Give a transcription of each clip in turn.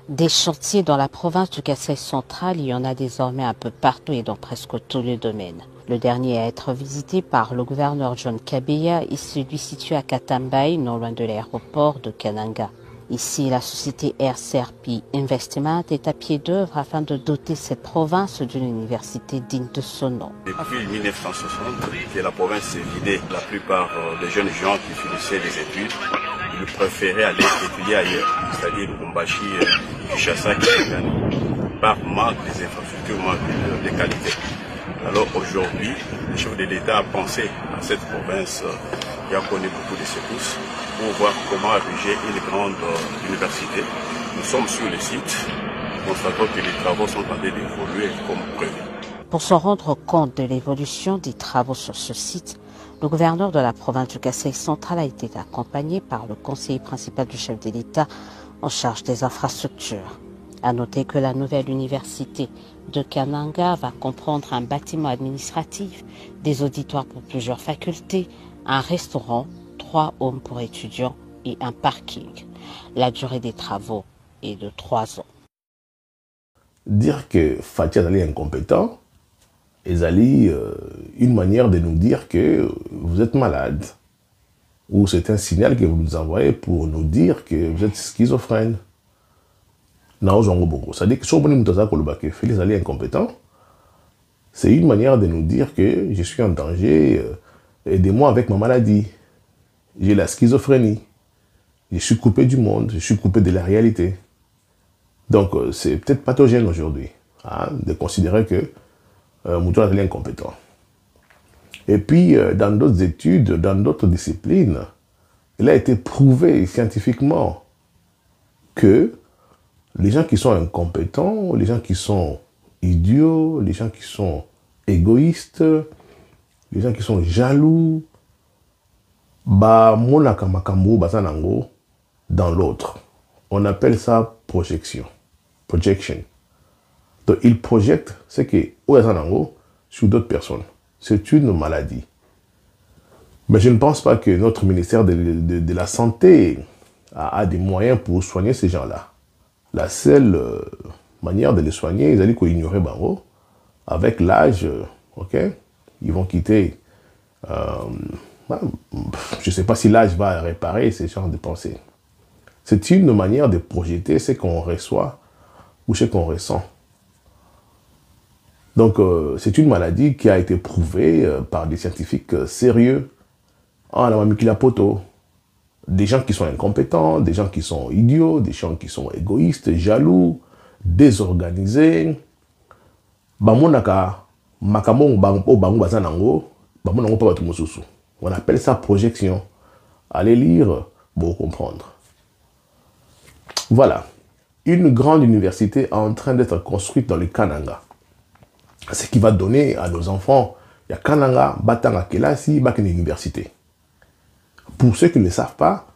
Des chantiers dans la province du Kasaï central, il y en a désormais un peu partout et dans presque tous les domaines. Le dernier à être visité par le gouverneur John Kabeya est celui situé à Katambaye, non loin de l'aéroport de Kananga. Ici, la société RCRP Investment est à pied d'œuvre afin de doter cette province d'une université digne de son nom. Depuis 1960, que la province s'est vidée, la plupart des jeunes gens qui finissaient des études, ils préféraient aller étudier ailleurs, c'est-à-dire Lubumbashi, Kinshasa, par manque des infrastructures, manque de qualité. Alors aujourd'hui, le chef de l'État a pensé à cette province qui a connu beaucoup de secousses pour voir comment ériger une grande université. Nous sommes sur le site, constatons que les travaux sont en train d'évoluer comme prévu. Pour se rendre compte de l'évolution des travaux sur ce site, le gouverneur de la province du Kasaï central a été accompagné par le conseiller principal du chef de l'État en charge des infrastructures. À noter que la nouvelle université de Kananga va comprendre un bâtiment administratif, des auditoires pour plusieurs facultés, un restaurant, 3 homes pour étudiants et un parking. La durée des travaux est de 3 ans. Dire que Fatia est incompétent est une manière de nous dire que vous êtes malade. Ou c'est un signal que vous nous envoyez pour nous dire que vous êtes schizophrène. C'est-à-dire que si on dit que Félix est incompétent, c'est une manière de nous dire que je suis en danger, aidez-moi avec ma maladie. J'ai la schizophrénie. Je suis coupé du monde, je suis coupé de la réalité. Donc c'est peut-être pathogène aujourd'hui de considérer que Mouton est incompétent. Et puis dans d'autres études, dans d'autres disciplines, il a été prouvé scientifiquement que les gens qui sont incompétents, les gens qui sont idiots, les gens qui sont égoïstes, les gens qui sont jaloux, dans l'autre. On appelle ça projection. Projection. Donc, il projette ce qui est sur d'autres personnes. C'est une maladie. Mais je ne pense pas que notre ministère de la Santé a des moyens pour soigner ces gens-là. La seule manière de les soigner, ils allaient ignorer Bango. Avec l'âge, ok, ils vont quitter. Je ne sais pas si l'âge va réparer ces genres de pensées. C'est une manière de projeter ce qu'on reçoit ou ce qu'on ressent. Donc, c'est une maladie qui a été prouvée par des scientifiques sérieux. Des gens qui sont incompétents, des gens qui sont idiots, des gens qui sont égoïstes, jaloux, désorganisés. On appelle ça projection. Allez lire pour comprendre. Voilà. Une grande université est en train d'être construite dans le Kananga. Ce qui va donner à nos enfants, il y a Kananga, Batanga, Kelasi, Bakine Université. Pour ceux qui ne le savent pas,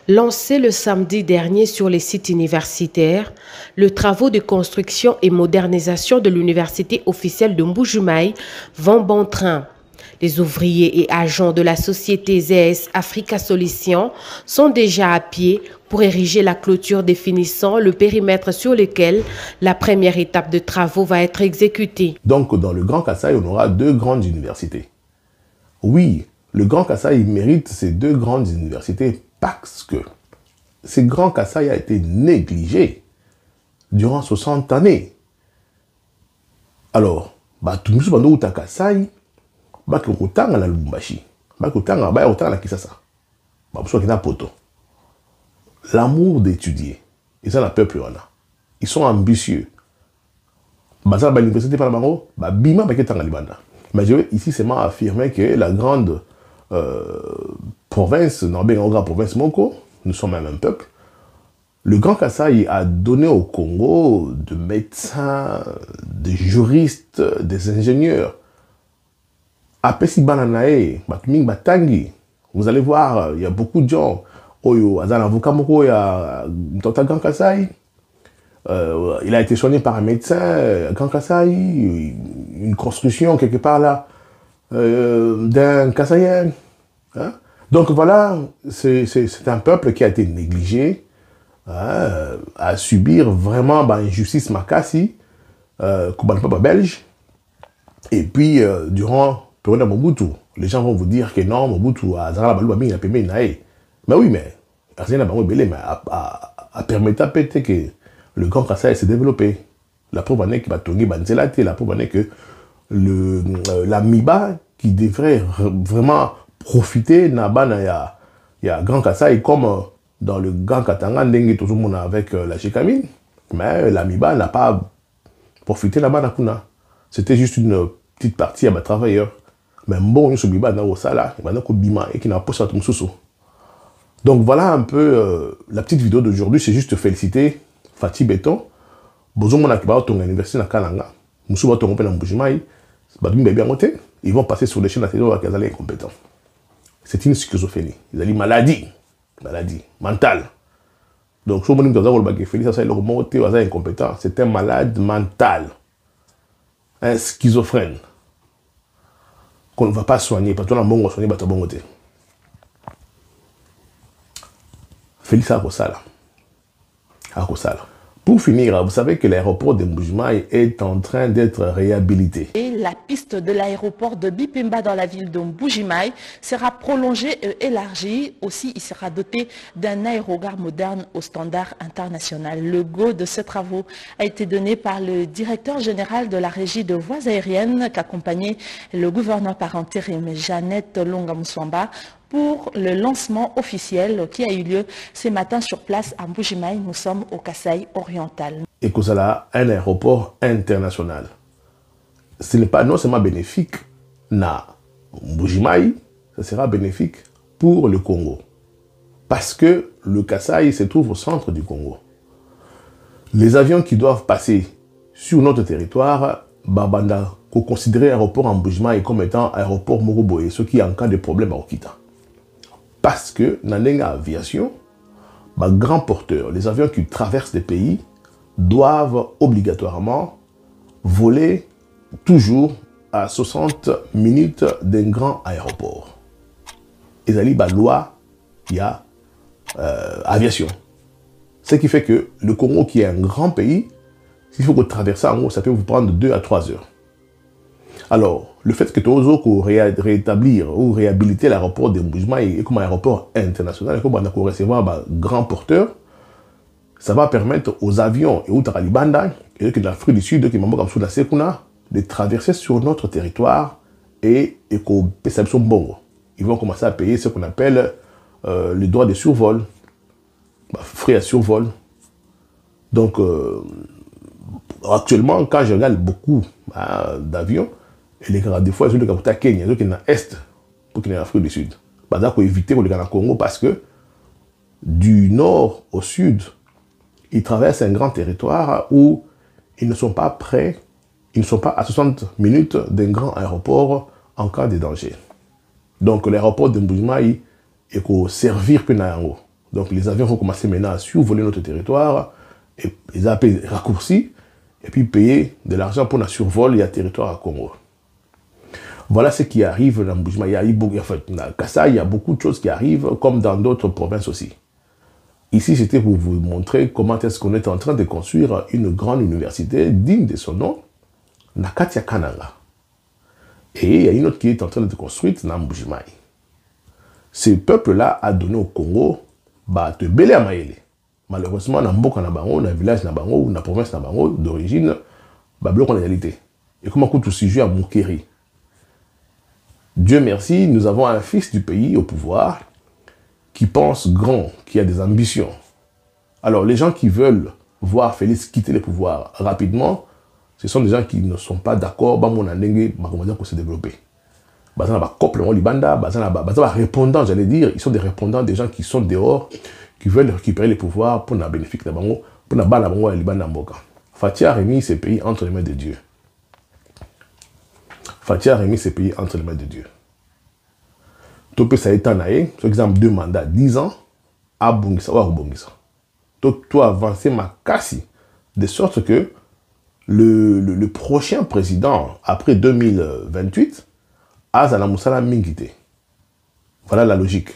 Lancé le samedi dernier sur les sites universitaires, le travaux de construction et modernisation de l'université officielle de Mbuji-Mayi vont bon train. Les ouvriers et agents de la société ZS Africa Solutions sont déjà à pied pour ériger la clôture définissant le périmètre sur lequel la première étape de travaux va être exécutée. Donc dans le Grand Kasaï, on aura 2 grandes universités. Oui, le Grand Kasaï mérite ces 2 grandes universités parce que ce Grand Kasaï a été négligé durant 60 années. Alors, tout le monde a Kasaï, bakotanga na Lubumbashi, bakotanga na Kisasa, bakotanga poto. L'amour d'étudier, et ça le peuple en a. Ils sont ambitieux. Baza ba l'université par bango, ba bima baketanga libanda. Mais je vais ici seulement affirmer que la grande province, grande province Moko, nous sommes même un peuple. Le Grand Kasaï a donné au Congo de médecins, des juristes, des ingénieurs. Apesi Bananae, Batming Batangi. Vous allez voir, il y a beaucoup de gens. Oyo, Azan avocat Moko, il y a Grand Kasaï. Il a été soigné par un médecin, Grand Kasaï. Une construction quelque part là, d'un Kasaïen. Hein? Donc voilà, c'est un peuple qui a été négligé, à subir vraiment une injustice makasi, comme le peuple belge. Et puis, durant le période de Mobutu, les gens vont vous dire que non, Mobutu a payé. Mais oui, mais a permis que le Grand Kasaï s'est développé. La preuve est que la preuve est que la MIBA qui devrait vraiment profiter il y a Grand Kasaï comme dans le Grand Katanga, tout le monde avec la Chikamine, mais la MIBA n'a pas profité là-bas. C'était juste une petite partie à mes travailleurs. Mais bon, nous sommes dans sala, et qui n'a pas ça. Donc voilà un peu la petite vidéo d'aujourd'hui. C'est juste féliciter Fatih Béton. Ils vont passer sur les chaînes nationales qu'ils allaient incompétents. C'est une schizophrénie. Ils allaient maladie mentale. Donc, si on est incompétent, c'est un malade mental. Un schizophrène. Qu'on ne va pas soigner. Parce qu'on a bon soigner, bah, bon côté. Félix Akosala. Pour finir, vous savez que l'aéroport de Mbujimayi est en train d'être réhabilité. Et la piste de l'aéroport de Bipemba dans la ville de Mbujimayi sera prolongée et élargie. Aussi, il sera doté d'un aérogare moderne au standard international. Le go de ces travaux a été donné par le directeur général de la régie de voies aériennes qu'accompagnait le gouverneur par intérim Jeannette Longa-Moussouamba pour le lancement officiel qui a eu lieu ce matin sur place à Mbujimayi. Nous sommes au Kasaï oriental. Et que ça a un aéroport international. Ce n'est pas non seulement bénéfique na Mbujimayi, ça sera bénéfique pour le Congo. Parce que le Kasaï se trouve au centre du Congo. Les avions qui doivent passer sur notre territoire, Babanda, qu'on considère l'aéroport en Mbujimayi comme étant aéroport Moroboye, ce qui est en cas de problème à Okita. Parce que dans l'aviation, les grands porteurs, les avions qui traversent des pays, doivent obligatoirement voler toujours à 60 minutes d'un grand aéroport. Et ça la loi, il y a aviation. Ce qui fait que le Congo, qui est un grand pays, s'il faut que traverser en haut, ça peut vous prendre 2 à 3 heures. Alors, le fait que Tozo rétablir ou réhabiliter l'aéroport de Mbujimayi comme un aéroport international, comme on a recevoir un grand porteur, ça va permettre aux avions et aux Taralibanda et de l'Afrique du Sud qui m'ont comme la Sekuna de traverser sur notre territoire et qu'on paye bongo. Ils vont commencer à payer ce qu'on appelle le droit de survol, frais à survol. Donc, actuellement, quand je regarde beaucoup d'avions, et les gars, des fois, ils sont à Kenya, ils sont dans l'Est, pour qu'ils soient en Afrique du Sud. Il faut éviter les gars au Congo parce que du nord au sud, ils traversent un grand territoire où ils ne sont pas prêts, ils ne sont pas à 60 minutes d'un grand aéroport en cas de danger. Donc l'aéroport de Mbujimayi est pour servir Penayango. Donc les avions vont commencer maintenant à survoler notre territoire, et ils appellent raccourci, et puis payer de l'argent pour un survol et un territoire à Congo. Voilà ce qui arrive dans Mbujimayi. Dans Kasaï, il y a beaucoup de choses qui arrivent, comme dans d'autres provinces aussi. Ici, c'était pour vous montrer comment est-ce qu'on est en train de construire une grande université digne de son nom, Nakatia Kananga. Et il y a une autre qui est en train de être construite dans Mbujimayi. Ce peuple-là a donné au Congo, te belé à Maïle. Malheureusement, dans Mboka Nabango, dans le village Nabango, dans la province Nabango, d'origine, bloc en réalité. Et comment tout sujet à Moukeri. Dieu merci, nous avons un fils du pays au pouvoir qui pense grand, qui a des ambitions. Alors, les gens qui veulent voir Félix quitter le pouvoir rapidement, ce sont des gens qui ne sont pas d'accord, pour se développer. Répondants, j'allais dire, ils sont des répondants, des gens qui sont dehors, qui veulent récupérer le pouvoir pour la bénéfice de Bango, pour la Bango et Liban Mboka. Fatih a remis ces pays entre les mains de Dieu. Fatih a remis ces pays entre les mains de Dieu. Topé ça est en aïe, par exemple 2 mandats, 10 ans, à Bungisa ou à Bungisa. Toi avancer ma cassi, de sorte que le prochain président, après 2028, a Zala Moussala Mingite. Voilà la logique.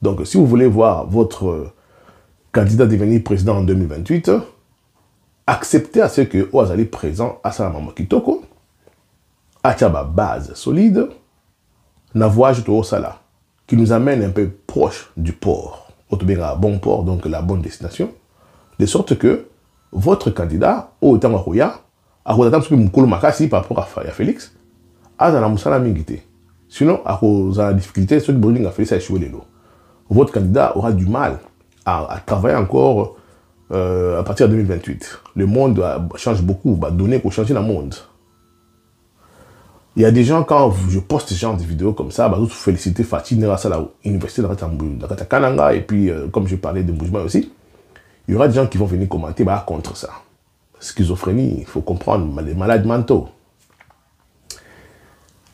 Donc, si vous voulez voir votre candidat devenir président en 2028, acceptez à ce que Ouazali présent à Salamama Kitoko, à Tchaba base solide, na voyage au Sala, qui nous amène un peu proche du port, un bon port, donc la bonne destination, de sorte que votre candidat, au Tangarouya, a Makasi par rapport à Félix, a dans la Moussala Mingité. Sinon, à cause de la difficulté, ceux qui ont fait ça échouer les lots. Votre candidat aura du mal à travailler encore à partir de 2028. Le monde change beaucoup, va donner pour changer le monde. Il y a des gens, quand je poste ce genre de vidéos comme ça, vous félicitez Fatih Nerassa, à l'université de Kananga, et puis, comme je parlais de Mbujima aussi, il y aura des gens qui vont venir commenter contre ça. Schizophrénie, il faut comprendre, les malades mentaux.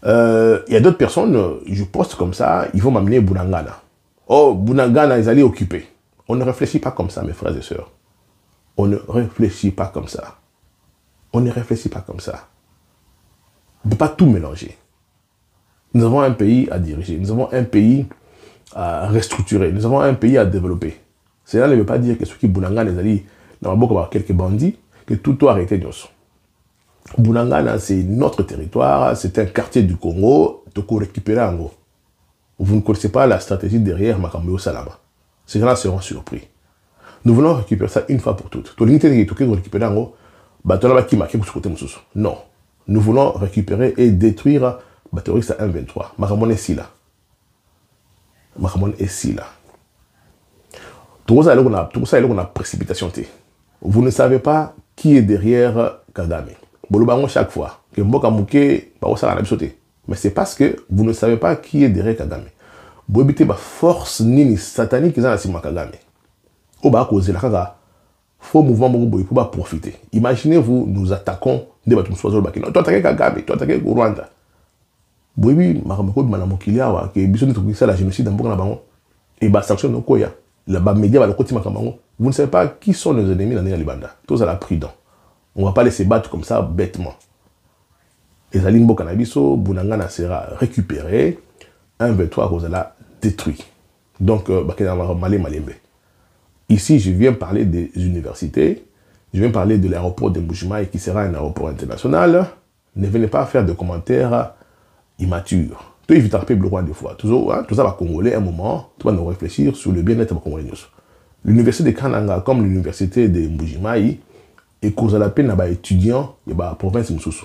Il y a d'autres personnes, je poste comme ça, ils vont m'amener Bounangana. Oh, Bounangana, ils allaient occuper. On ne réfléchit pas comme ça, mes frères et sœurs. On ne réfléchit pas comme ça. On ne réfléchit pas comme ça. On ne peut pas tout mélanger. Nous avons un pays à diriger, nous avons un pays à restructurer, nous avons un pays à développer. Cela ne veut pas dire que ceux qui Bounangana, ils allaient avoir quelques bandits, que tout doit arrêter de nous. Bounangana, c'est notre territoire, c'est un quartier du Congo, de quoi récupérer en gros. Vous ne connaissez pas la stratégie derrière Makambo Salama. Ces gens-là seront surpris. Nous voulons récupérer ça une fois pour toutes. Non. Nous voulons récupérer et détruire le terroriste à 1-23. Makamon est si là. Makamon est si là. Tout ça, on a précipitation. Vous ne savez pas qui est derrière Kagame. Bolobango chaque fois que Mboka Mouké va sauter. Mais c'est parce que vous ne savez pas qui est derrière Kagame. Vous habitez la force nini satanique qui est dans Kagame. Au bas cause la Kaga, faux mouvement pour profiter. Imaginez-vous, nous attaquons des bâtiments soiseaux bakina. Toi attaquer Kagame, toi attaquer Rwanda. Bobi makamoko manamokilia wa ke biso nito kisa la génocide dans Mboka na bango et ba sanction no koya. La ba média va le côté makamango. Vous ne savez pas qui sont nos ennemis dans les Libanda. Tous à la prudence. On ne va pas laisser battre comme ça bêtement. Et Zalimbo Cannabiso, Bounangana sera récupéré, 1-23 Rosala détruit. Donc, ici, je viens parler des universités, je viens parler de l'aéroport de Mbujima qui sera un aéroport international. Ne venez pas faire de commentaires immatures. Tout éviter à le roi des fois. Tout ça va congolais un moment, tout va nous réfléchir sur le bien-être congolais. L'université de Kananga, comme l'université de Mbujima, et cause à la peine à étudiants et la province Moussoussou.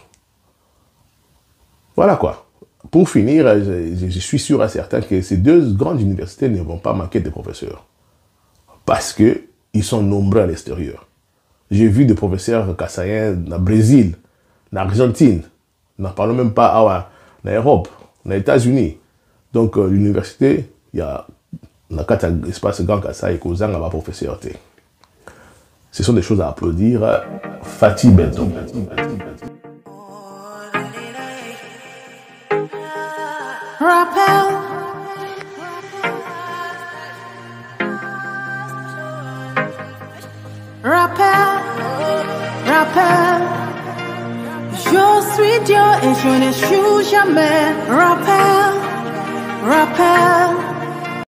Voilà quoi. Pour finir, je suis sûr et certain que ces deux grandes universités ne vont pas manquer de professeurs. Parce qu'ils sont nombreux à l'extérieur. J'ai vu des professeurs kassaïens au Brésil, en Argentine, n'en parlons même pas en Europe, aux États-Unis. Donc l'université, il y a un espace grand Kassai et cause à la professeur. Ce sont des choses à applaudir. Fatih Benton. Rappel. Rappel. Rappel. Je suis Dieu et je n'échoue jamais. Rappel. Rappel.